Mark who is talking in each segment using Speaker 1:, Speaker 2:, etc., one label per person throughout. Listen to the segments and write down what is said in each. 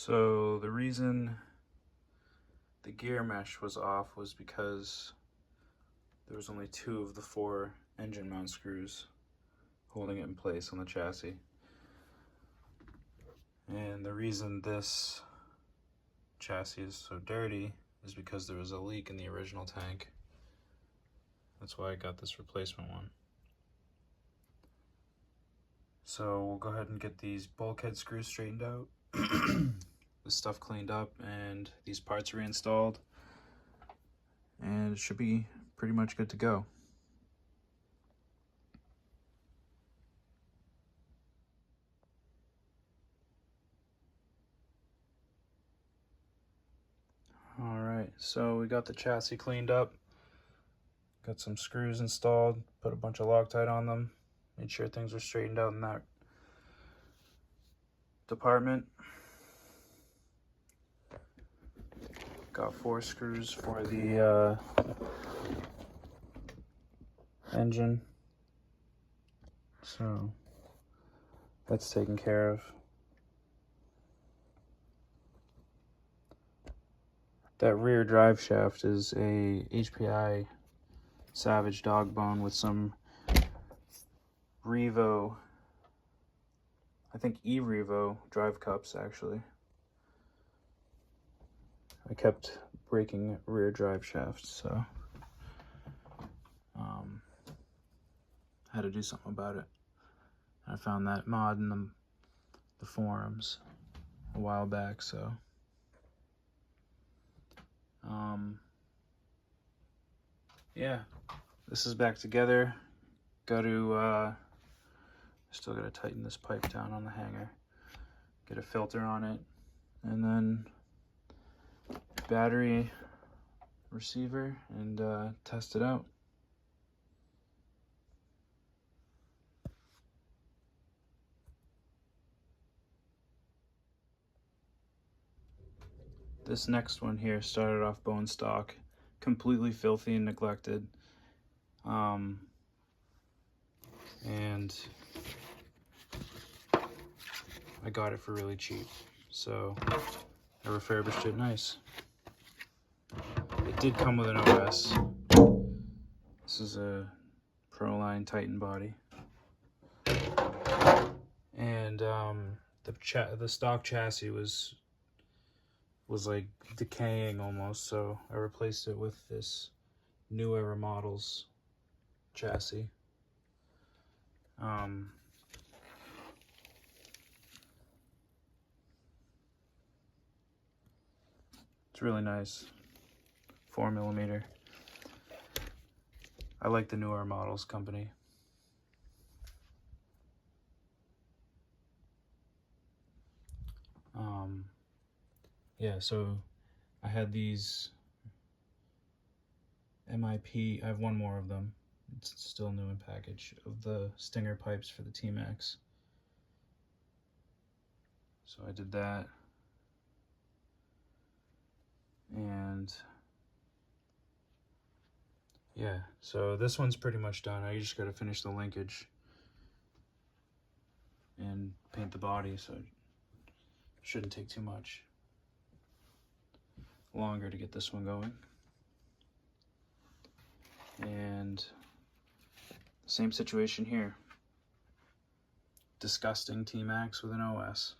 Speaker 1: So the reason the gear mesh was off was because there was only 2 of the 4 engine mount screws holding it in place on the chassis. And the reason this chassis is so dirty is because there was a leak in the original tank. That's why I got this replacement one. So we'll go ahead and get these bulkhead screws straightened out, this stuff cleaned up, and these parts reinstalled, and it should be pretty much good to go. Alright, so we got the chassis cleaned up, got some screws installed, put a bunch of Loctite on them, made sure things were straightened out in that department. Got 4 screws for the engine, so that's taken care of. That rear drive shaft is a HPI Savage dog bone with some Revo, I think E-Revo drive cups actually. I kept breaking rear drive shafts, so had to do something about it. I found that mod in the forums a while back, so yeah, this is back together. Got to still got to tighten this pipe down on the hanger, get a filter on it, and then battery receiver, and test it out. This next one here started off bone stock, completely filthy and neglected, and I got it for really cheap, so I refurbished it nice. It did come with an OS. This is a Proline Titan body, and the stock chassis was like decaying almost, so I replaced it with this New Era Models chassis. It's really nice, 4mm. I like the New Era Models company. Yeah, so I had these MIP, I have one more of them, it's still new in package, of the Stinger pipes for the T-Maxx. So I did that, and yeah, so this one's pretty much done. I just gotta finish the linkage and paint the body, so it shouldn't take too much longer to get this one going. And same situation here. Disgusting T-Maxx with an OS.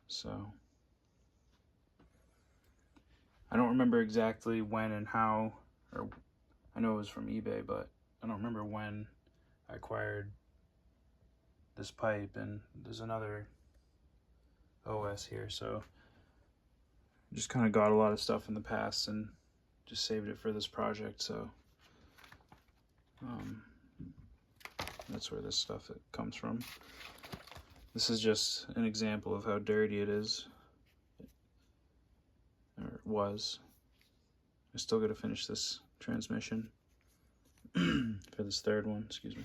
Speaker 1: So I don't remember exactly when and how, or I know it was from eBay, but I don't remember when I acquired this pipe, and there's another OS here, so just kind of got a lot of stuff in the past and just saved it for this project, so that's where this stuff comes from. This is just an example of how dirty it is, or it was. I still got to finish this transmission for this third one, excuse me.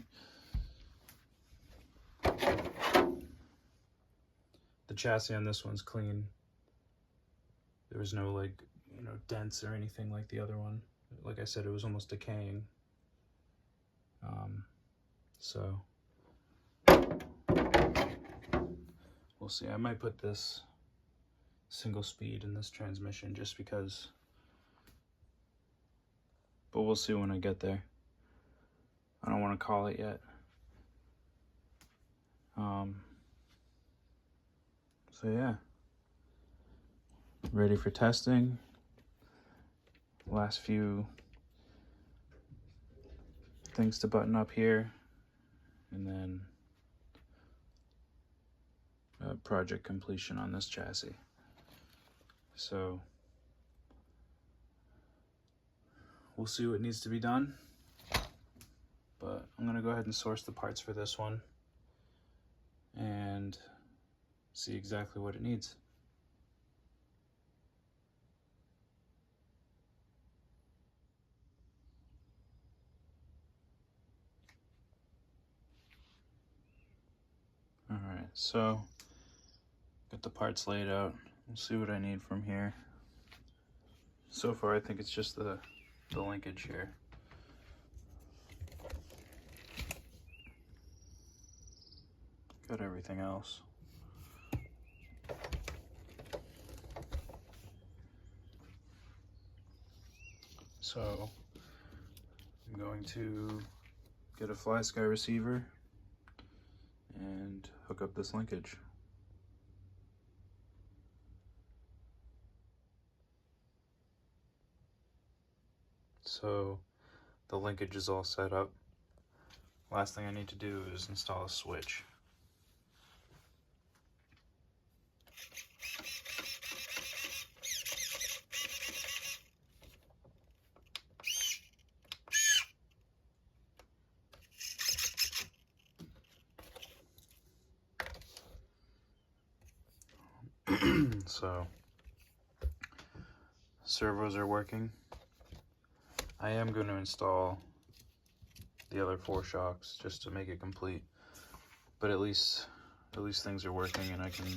Speaker 1: The chassis on this one's clean. There was no, like, you know, dents or anything like the other one. Like I said, it was almost decaying. So we'll we'll see. I might put this single speed in this transmission just because, but we'll see when I get there. I don't want to call it yet. So yeah, ready for testing. Last few things to button up here, and then project completion on this chassis. So we'll see what needs to be done, but I'm gonna go ahead and source the parts for this one and see exactly what it needs. Alright, so got the parts laid out. We'll see what I need from here. So far I think it's just the linkage here. Got everything else. So I'm going to get a fly sky receiver and hook up this linkage. So the linkage is all set up. Last thing I need to do is install a switch. So servos are working. I am going to install the other 4 shocks just to make it complete, but at least things are working and I can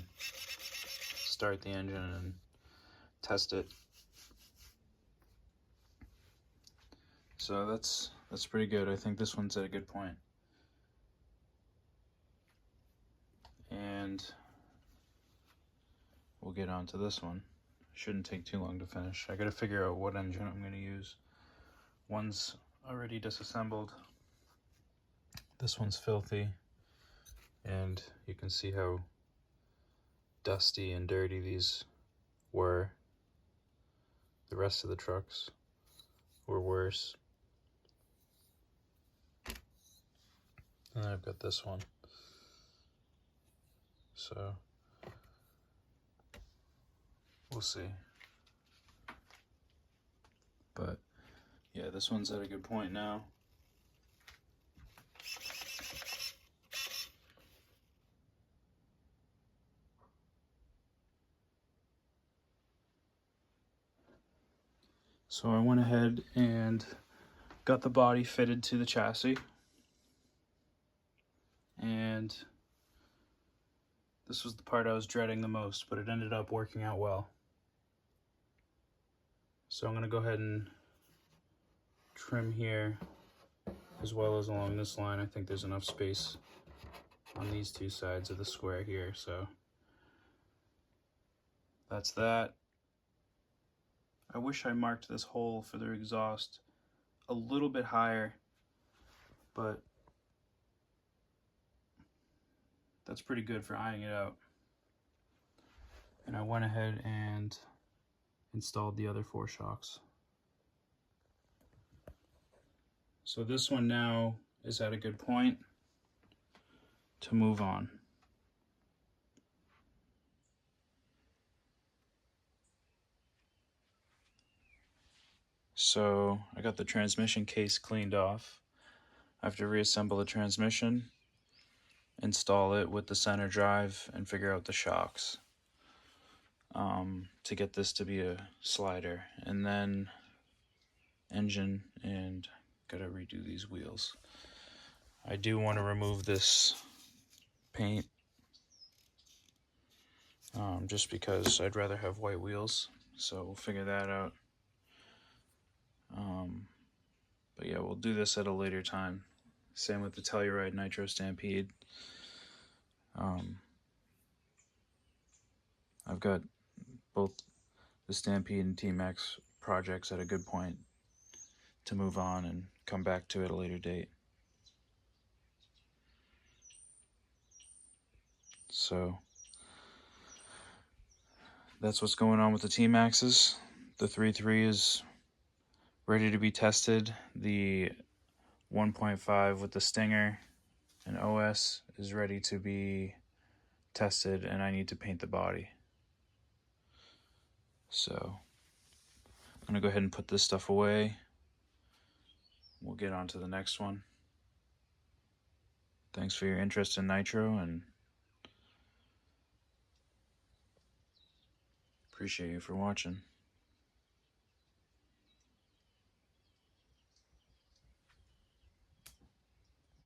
Speaker 1: start the engine and test it. So that's pretty good. I think this one's at a good point. And we'll get on to this one. Shouldn't take too long to finish. I gotta figure out what engine I'm gonna use. One's already disassembled. This one's filthy. And you can see how dusty and dirty these were. The rest of the trucks were worse. And then I've got this one. So we'll see. But yeah, this one's at a good point now. So I went ahead and got the body fitted to the chassis. And this was the part I was dreading the most, but it ended up working out well. So I'm gonna go ahead and trim here as well as along this line. I think there's enough space on these 2 sides of the square here, so that's that. I wish I marked this hole for the exhaust a little bit higher, but that's pretty good for eyeing it out. And I went ahead and installed the other 4 shocks. So this one now is at a good point to move on. So I got the transmission case cleaned off. I have to reassemble the transmission, install it with the center drive, and figure out the shocks to get this to be a slider. And then engine, and gotta redo these wheels. I do want to remove this paint just because I'd rather have white wheels, so we'll figure that out. But yeah, we'll do this at a later time. Same with the Telluride Nitro Stampede. I've got both the Stampede and T-Maxx projects at a good point to move on and come back to at a later date. So that's what's going on with the T-Maxxes. The 3.3 is ready to be tested. The 1.5 with the Stinger and OS is ready to be tested, and I need to paint the body. So I'm gonna go ahead and put this stuff away. We'll get on to the next one. Thanks for your interest in Nitro, and appreciate you for watching.